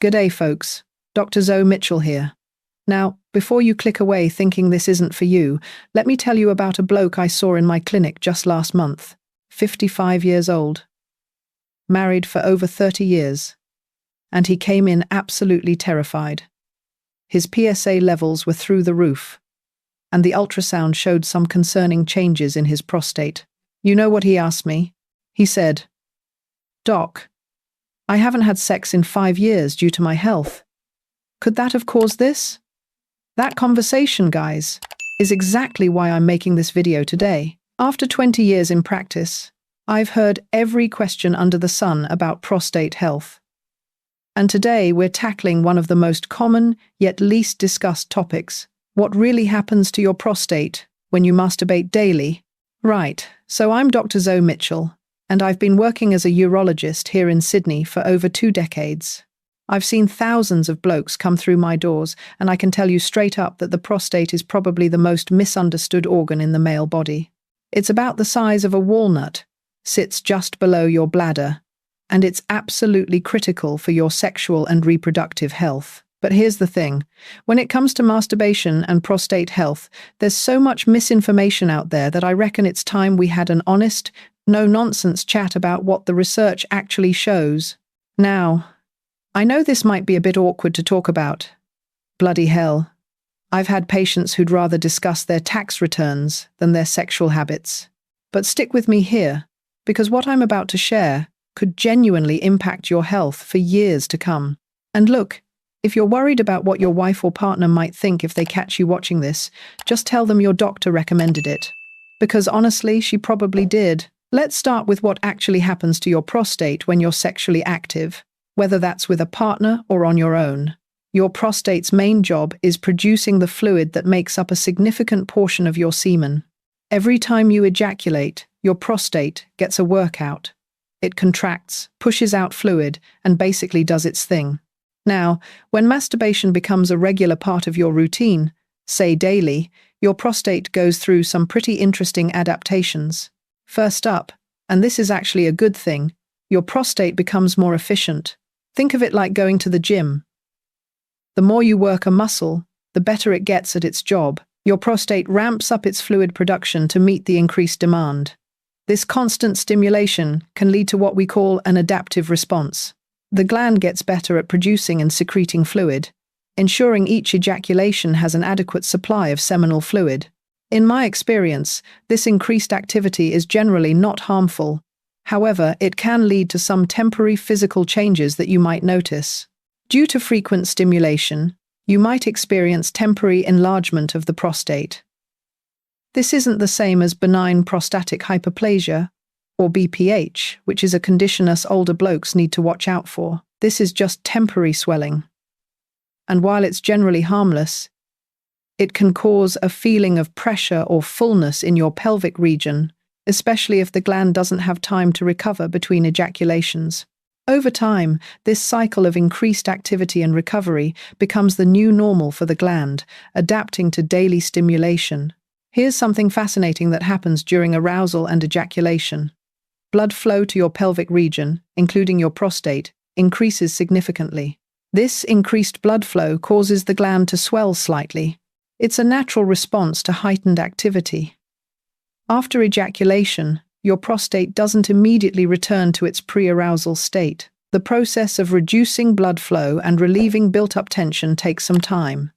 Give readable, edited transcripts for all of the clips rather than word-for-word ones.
G'day, folks. Dr. Zoe Mitchell here. Now, before you click away thinking this isn't for you, let me tell you about a bloke I saw in my clinic just last month. 55 years old. Married for over 30 years. And he came in absolutely terrified. His PSA levels were through the roof. And the ultrasound showed some concerning changes in his prostate. You know what he asked me? He said, "Doc, I haven't had sex in 5 years due to my health. Could that have caused this?" That conversation, guys, is exactly why I'm making this video today. After 20 years in practice, I've heard every question under the sun about prostate health. And today we're tackling one of the most common yet least discussed topics. What really happens to your prostate when you masturbate daily? Right, so I'm Dr. Zoe Mitchell, and I've been working as a urologist here in Sydney for over 2 decades. I've seen thousands of blokes come through my doors, and I can tell you straight up that the prostate is probably the most misunderstood organ in the male body. It's about the size of a walnut, sits just below your bladder, and it's absolutely critical for your sexual and reproductive health. But here's the thing, when it comes to masturbation and prostate health, there's so much misinformation out there that I reckon it's time we had an honest, no-nonsense chat about what the research actually shows. Now, I know this might be a bit awkward to talk about. Bloody hell. I've had patients who'd rather discuss their tax returns than their sexual habits. But stick with me here, because what I'm about to share could genuinely impact your health for years to come. And look, if you're worried about what your wife or partner might think if they catch you watching this, just tell them your doctor recommended it. Because honestly, she probably did. Let's start with what actually happens to your prostate when you're sexually active, whether that's with a partner or on your own. Your prostate's main job is producing the fluid that makes up a significant portion of your semen. Every time you ejaculate, your prostate gets a workout. It contracts, pushes out fluid, and basically does its thing. Now, when masturbation becomes a regular part of your routine, say daily, your prostate goes through some pretty interesting adaptations. First up, and this is actually a good thing, your prostate becomes more efficient. Think of it like going to the gym. The more you work a muscle, the better it gets at its job. Your prostate ramps up its fluid production to meet the increased demand. This constant stimulation can lead to what we call an adaptive response. The gland gets better at producing and secreting fluid, ensuring each ejaculation has an adequate supply of seminal fluid. In my experience, this increased activity is generally not harmful. However, it can lead to some temporary physical changes that you might notice. Due to frequent stimulation, you might experience temporary enlargement of the prostate. This isn't the same as benign prostatic hyperplasia, or BPH, which is a condition us older blokes need to watch out for. This is just temporary swelling. And while it's generally harmless, it can cause a feeling of pressure or fullness in your pelvic region, especially if the gland doesn't have time to recover between ejaculations. Over time, this cycle of increased activity and recovery becomes the new normal for the gland, adapting to daily stimulation. Here's something fascinating that happens during arousal and ejaculation. Blood flow to your pelvic region, including your prostate, increases significantly. This increased blood flow causes the gland to swell slightly. It's a natural response to heightened activity. After ejaculation, your prostate doesn't immediately return to its pre-arousal state. The process of reducing blood flow and relieving built-up tension takes some time.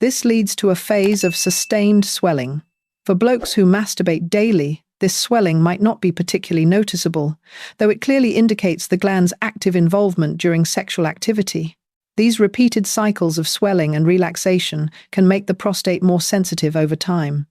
This leads to a phase of sustained swelling. For blokes who masturbate daily, this swelling might not be particularly noticeable, though it clearly indicates the gland's active involvement during sexual activity. These repeated cycles of swelling and relaxation can make the prostate more sensitive over time.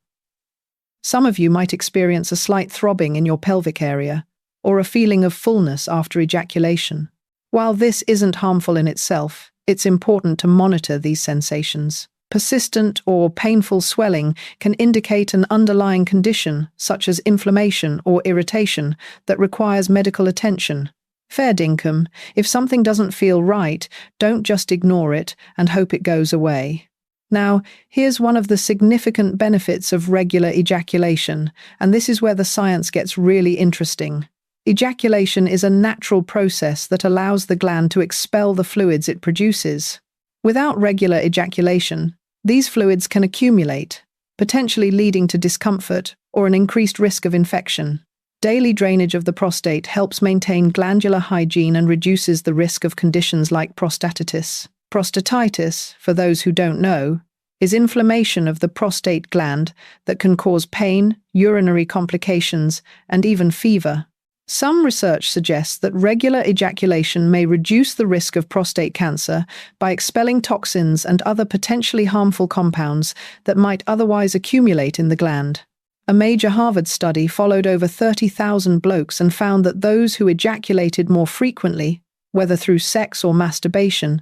Some of you might experience a slight throbbing in your pelvic area, or a feeling of fullness after ejaculation. While this isn't harmful in itself, it's important to monitor these sensations. Persistent or painful swelling can indicate an underlying condition, such as inflammation or irritation, that requires medical attention. Fair dinkum, if something doesn't feel right, don't just ignore it and hope it goes away. Now, here's one of the significant benefits of regular ejaculation, and this is where the science gets really interesting. Ejaculation is a natural process that allows the gland to expel the fluids it produces. Without regular ejaculation, these fluids can accumulate, potentially leading to discomfort or an increased risk of infection. Daily drainage of the prostate helps maintain glandular hygiene and reduces the risk of conditions like prostatitis. Prostatitis, for those who don't know, is inflammation of the prostate gland that can cause pain, urinary complications, and even fever. Some research suggests that regular ejaculation may reduce the risk of prostate cancer by expelling toxins and other potentially harmful compounds that might otherwise accumulate in the gland. A major Harvard study followed over 30,000 blokes and found that those who ejaculated more frequently, whether through sex or masturbation,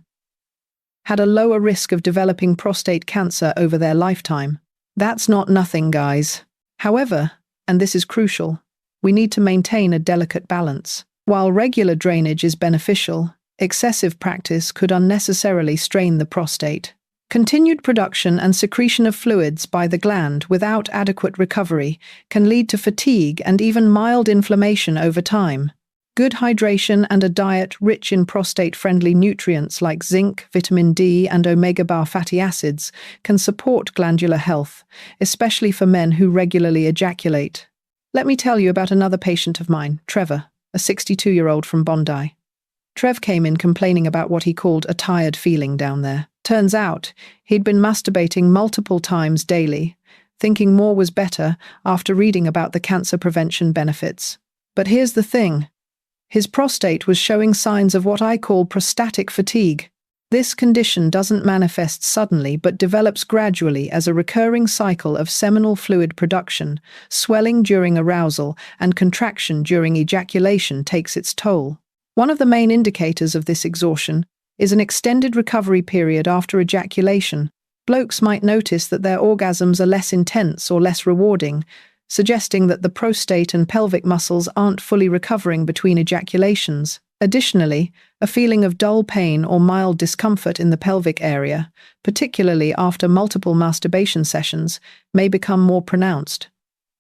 had a lower risk of developing prostate cancer over their lifetime. That's not nothing, guys. However, and this is crucial, we need to maintain a delicate balance. While regular drainage is beneficial, excessive practice could unnecessarily strain the prostate. Continued production and secretion of fluids by the gland without adequate recovery can lead to fatigue and even mild inflammation over time. Good hydration and a diet rich in prostate-friendly nutrients like zinc, vitamin D, and omega-3 fatty acids can support glandular health, especially for men who regularly ejaculate. Let me tell you about another patient of mine, Trevor, a 62-year-old from Bondi. Trev came in complaining about what he called a tired feeling down there. Turns out, he'd been masturbating multiple times daily, thinking more was better after reading about the cancer prevention benefits. But here's the thing. His prostate was showing signs of what I call prostatic fatigue. This condition doesn't manifest suddenly but develops gradually as a recurring cycle of seminal fluid production, swelling during arousal, and contraction during ejaculation takes its toll. One of the main indicators of this exhaustion is an extended recovery period after ejaculation. Blokes might notice that their orgasms are less intense or less rewarding, suggesting that the prostate and pelvic muscles aren't fully recovering between ejaculations. Additionally, a feeling of dull pain or mild discomfort in the pelvic area, particularly after multiple masturbation sessions, may become more pronounced.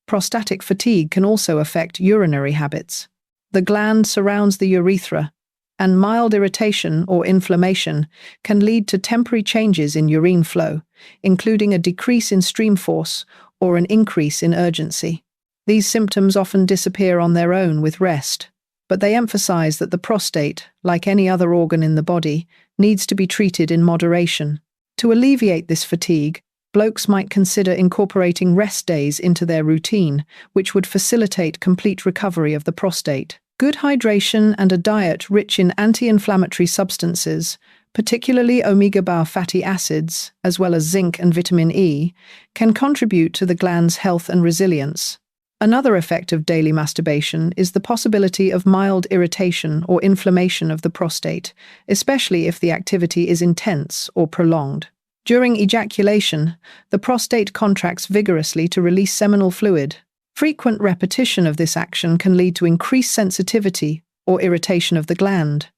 Prostatic fatigue can also affect urinary habits. The gland surrounds the urethra, and mild irritation or inflammation can lead to temporary changes in urine flow, including a decrease in stream force or an increase in urgency. These symptoms often disappear on their own with rest, but they emphasize that the prostate, like any other organ in the body, needs to be treated in moderation. To alleviate this fatigue, blokes might consider incorporating rest days into their routine, which would facilitate complete recovery of the prostate. Good hydration and a diet rich in anti-inflammatory substances, particularly omega-3 fatty acids, as well as zinc and vitamin E, can contribute to the gland's health and resilience. Another effect of daily masturbation is the possibility of mild irritation or inflammation of the prostate, especially if the activity is intense or prolonged. During ejaculation, the prostate contracts vigorously to release seminal fluid. Frequent repetition of this action can lead to increased sensitivity or irritation of the gland.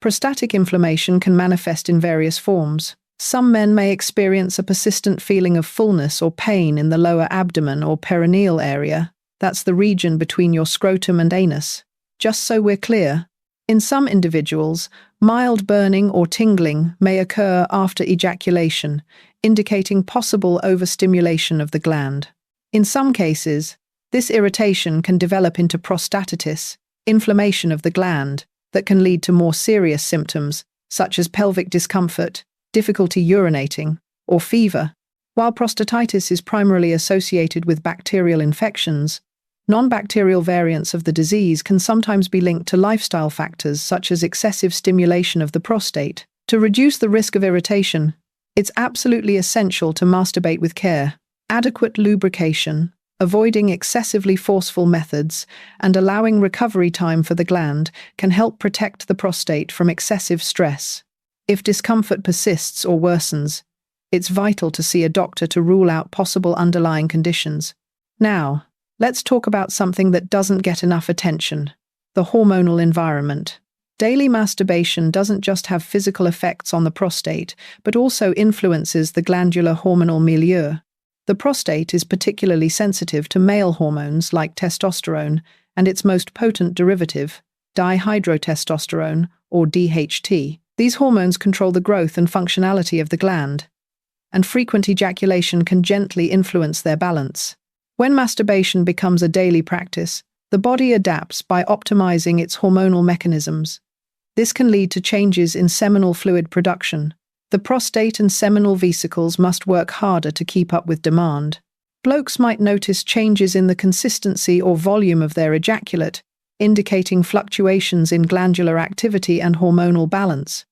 Prostatic inflammation can manifest in various forms. Some men may experience a persistent feeling of fullness or pain in the lower abdomen or perineal area. That's the region between your scrotum and anus. Just so we're clear, in some individuals, mild burning or tingling may occur after ejaculation, indicating possible overstimulation of the gland. In some cases, this irritation can develop into prostatitis, inflammation of the gland, that can lead to more serious symptoms, such as pelvic discomfort, difficulty urinating, or fever. While prostatitis is primarily associated with bacterial infections, non-bacterial variants of the disease can sometimes be linked to lifestyle factors such as excessive stimulation of the prostate. To reduce the risk of irritation, it's absolutely essential to masturbate with care. Adequate lubrication, avoiding excessively forceful methods, and allowing recovery time for the gland can help protect the prostate from excessive stress. If discomfort persists or worsens, it's vital to see a doctor to rule out possible underlying conditions. Now, let's talk about something that doesn't get enough attention: the hormonal environment. Daily masturbation doesn't just have physical effects on the prostate, but also influences the glandular hormonal milieu. The prostate is particularly sensitive to male hormones like testosterone, and its most potent derivative, dihydrotestosterone, or DHT. These hormones control the growth and functionality of the gland, and frequent ejaculation can gently influence their balance. When masturbation becomes a daily practice, the body adapts by optimizing its hormonal mechanisms. This can lead to changes in seminal fluid production. The prostate and seminal vesicles must work harder to keep up with demand. Blokes might notice changes in the consistency or volume of their ejaculate, indicating fluctuations in glandular activity and hormonal balance.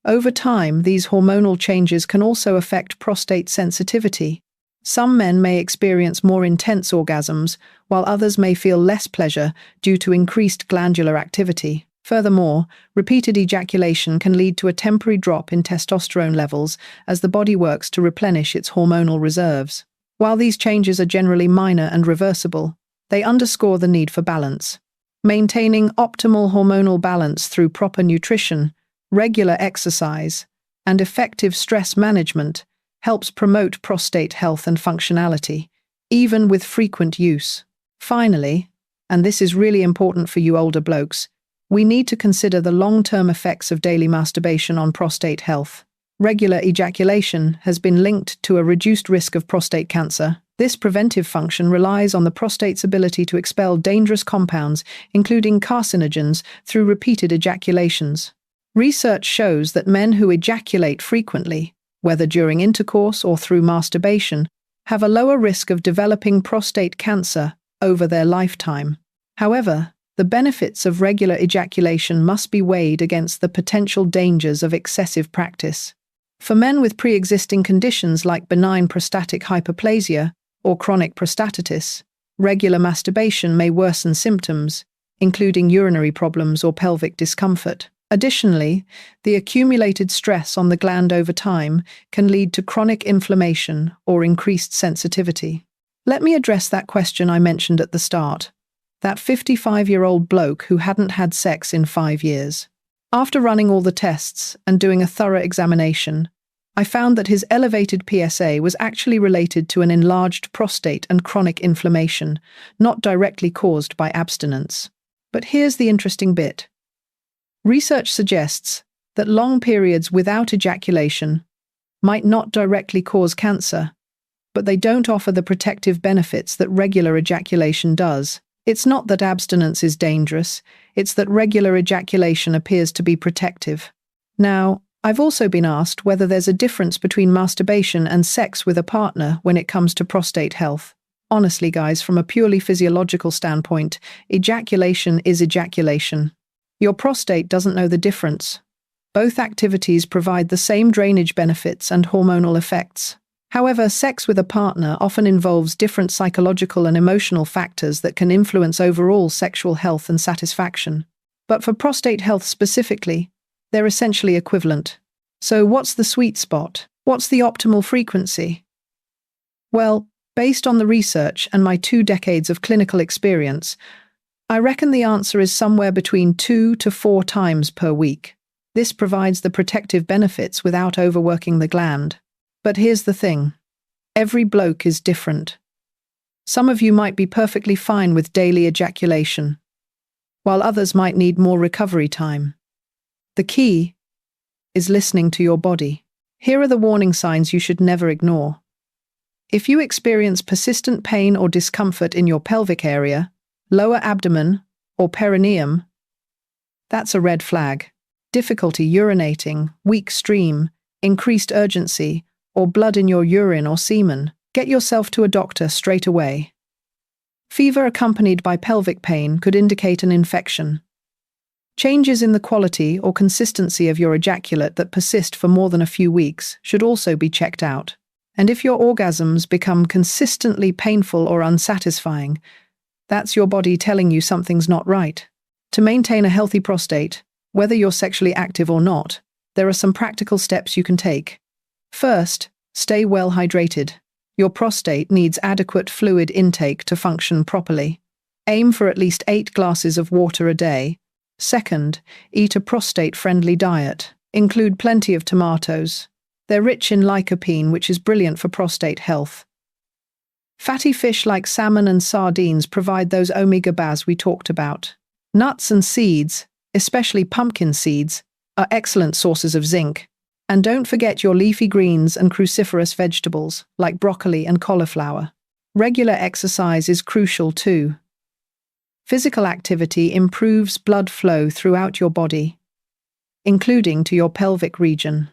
Over time, these hormonal changes can also affect prostate sensitivity. Some men may experience more intense orgasms, while others may feel less pleasure due to increased glandular activity. Furthermore, repeated ejaculation can lead to a temporary drop in testosterone levels as the body works to replenish its hormonal reserves. While these changes are generally minor and reversible, they underscore the need for balance. Maintaining optimal hormonal balance through proper nutrition, regular exercise, and effective stress management helps promote prostate health and functionality, even with frequent use. Finally, and this is really important for you older blokes, we need to consider the long-term effects of daily masturbation on prostate health. Regular ejaculation has been linked to a reduced risk of prostate cancer. This preventive function relies on the prostate's ability to expel dangerous compounds, including carcinogens, through repeated ejaculations. Research shows that men who ejaculate frequently, whether during intercourse or through masturbation, have a lower risk of developing prostate cancer over their lifetime. However, the benefits of regular ejaculation must be weighed against the potential dangers of excessive practice. For men with pre-existing conditions like benign prostatic hyperplasia or chronic prostatitis, regular masturbation may worsen symptoms, including urinary problems or pelvic discomfort. Additionally, the accumulated stress on the gland over time can lead to chronic inflammation or increased sensitivity. Let me address that question I mentioned at the start. That 55-year-old bloke who hadn't had sex in 5 years. After running all the tests and doing a thorough examination, I found that his elevated PSA was actually related to an enlarged prostate and chronic inflammation, not directly caused by abstinence. But here's the interesting bit. Research suggests that long periods without ejaculation might not directly cause cancer, but they don't offer the protective benefits that regular ejaculation does. It's not that abstinence is dangerous, it's that regular ejaculation appears to be protective. Now, I've also been asked whether there's a difference between masturbation and sex with a partner when it comes to prostate health. Honestly, guys, from a purely physiological standpoint, ejaculation is ejaculation. Your prostate doesn't know the difference. Both activities provide the same drainage benefits and hormonal effects. However, sex with a partner often involves different psychological and emotional factors that can influence overall sexual health and satisfaction. But for prostate health specifically, they're essentially equivalent. So what's the sweet spot? What's the optimal frequency? Well, based on the research and my 2 decades of clinical experience, I reckon the answer is somewhere between 2 to 4 times per week. This provides the protective benefits without overworking the gland. But here's the thing. Every bloke is different. Some of you might be perfectly fine with daily ejaculation, while others might need more recovery time. The key is listening to your body. Here are the warning signs you should never ignore. If you experience persistent pain or discomfort in your pelvic area, lower abdomen, or perineum, that's a red flag. Difficulty urinating, weak stream, increased urgency, or blood in your urine or semen, get yourself to a doctor straight away. Fever accompanied by pelvic pain could indicate an infection. Changes in the quality or consistency of your ejaculate that persist for more than a few weeks should also be checked out. And if your orgasms become consistently painful or unsatisfying, that's your body telling you something's not right. To maintain a healthy prostate, whether you're sexually active or not, there are some practical steps you can take. First, stay well hydrated. Your prostate needs adequate fluid intake to function properly. Aim for at least 8 glasses of water a day. Second, eat a prostate-friendly diet. Include plenty of tomatoes. They're rich in lycopene, which is brilliant for prostate health. Fatty fish like salmon and sardines provide those omega-3s we talked about. Nuts and seeds, especially pumpkin seeds, are excellent sources of zinc. And don't forget your leafy greens and cruciferous vegetables, like broccoli and cauliflower. Regular exercise is crucial too. Physical activity improves blood flow throughout your body, including to your pelvic region.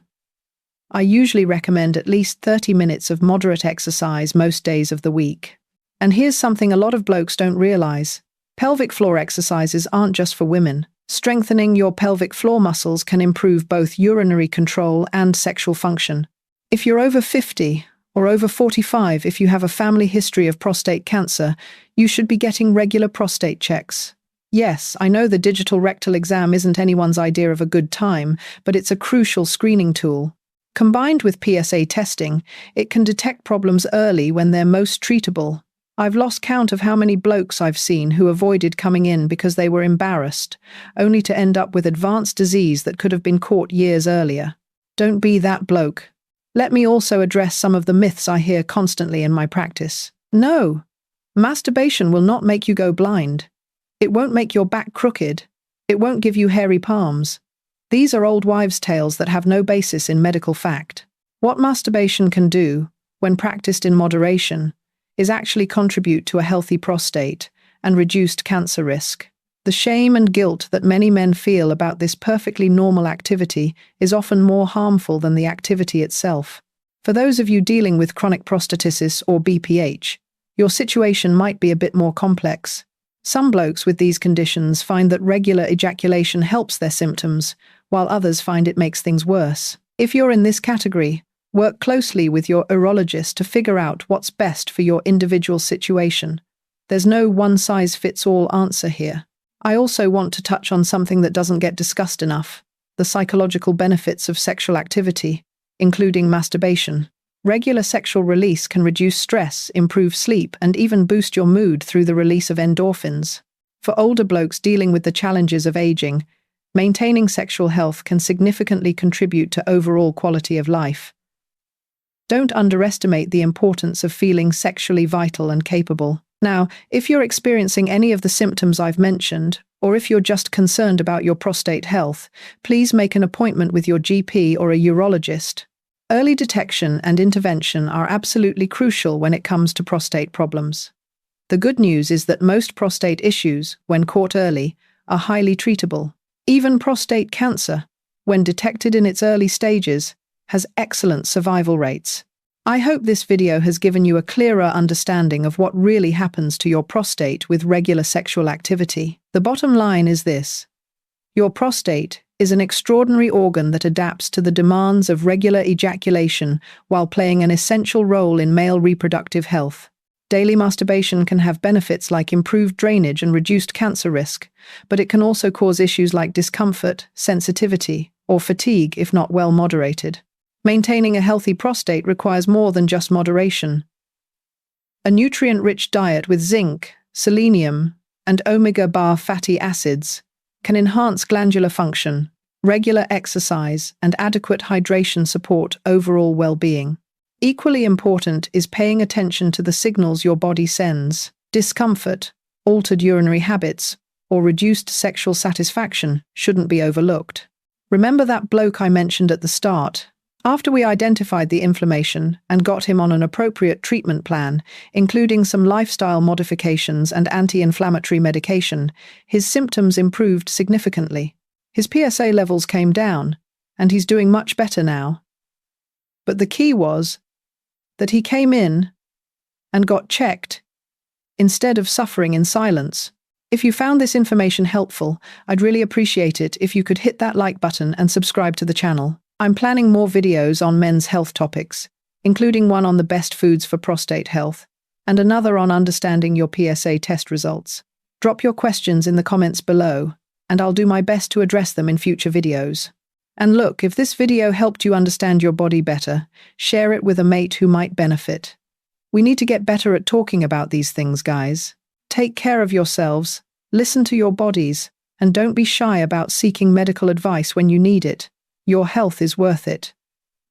I usually recommend at least 30 minutes of moderate exercise most days of the week. And here's something a lot of blokes don't realize. Pelvic floor exercises aren't just for women. Strengthening your pelvic floor muscles can improve both urinary control and sexual function. If you're over 50 or over 45, if you have a family history of prostate cancer, you should be getting regular prostate checks. Yes, I know the digital rectal exam isn't anyone's idea of a good time, but it's a crucial screening tool. Combined with PSA testing, it can detect problems early when they're most treatable. I've lost count of how many blokes I've seen who avoided coming in because they were embarrassed, only to end up with advanced disease that could have been caught years earlier. Don't be that bloke. Let me also address some of the myths I hear constantly in my practice. No, masturbation will not make you go blind. It won't make your back crooked. It won't give you hairy palms. These are old wives' tales that have no basis in medical fact. What masturbation can do, when practiced in moderation, is actually contribute to a healthy prostate and reduced cancer risk. The shame and guilt that many men feel about this perfectly normal activity is often more harmful than the activity itself. For those of you dealing with chronic prostatitis or BPH, your situation might be a bit more complex. Some blokes with these conditions find that regular ejaculation helps their symptoms, while others find it makes things worse. If you're in this category, work closely with your urologist to figure out what's best for your individual situation. There's no one-size-fits-all answer here. I also want to touch on something that doesn't get discussed enough: the psychological benefits of sexual activity, including masturbation. Regular sexual release can reduce stress, improve sleep, and even boost your mood through the release of endorphins. For older blokes dealing with the challenges of aging, maintaining sexual health can significantly contribute to overall quality of life. Don't underestimate the importance of feeling sexually vital and capable. Now, if you're experiencing any of the symptoms I've mentioned, or if you're just concerned about your prostate health, please make an appointment with your GP or a urologist. Early detection and intervention are absolutely crucial when it comes to prostate problems. The good news is that most prostate issues, when caught early, are highly treatable. Even prostate cancer, when detected in its early stages, has excellent survival rates. I hope this video has given you a clearer understanding of what really happens to your prostate with regular sexual activity. The bottom line is this: your prostate is an extraordinary organ that adapts to the demands of regular ejaculation while playing an essential role in male reproductive health. Daily masturbation can have benefits like improved drainage and reduced cancer risk, but it can also cause issues like discomfort, sensitivity, or fatigue if not well moderated. Maintaining a healthy prostate requires more than just moderation. A nutrient-rich diet with zinc, selenium, and omega-3 fatty acids can enhance glandular function. Regular exercise and adequate hydration support overall well-being. Equally important is paying attention to the signals your body sends. Discomfort, altered urinary habits, or reduced sexual satisfaction shouldn't be overlooked. Remember that bloke I mentioned at the start? After we identified the inflammation and got him on an appropriate treatment plan, including some lifestyle modifications and anti-inflammatory medication, his symptoms improved significantly. His PSA levels came down, and he's doing much better now. But the key was that he came in and got checked instead of suffering in silence. If you found this information helpful, I'd really appreciate it if you could hit that like button and subscribe to the channel. I'm planning more videos on men's health topics, including one on the best foods for prostate health, and another on understanding your PSA test results. Drop your questions in the comments below, and I'll do my best to address them in future videos. And look, if this video helped you understand your body better, share it with a mate who might benefit. We need to get better at talking about these things, guys. Take care of yourselves, listen to your bodies, and don't be shy about seeking medical advice when you need it. Your health is worth it.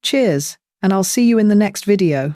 Cheers, and I'll see you in the next video.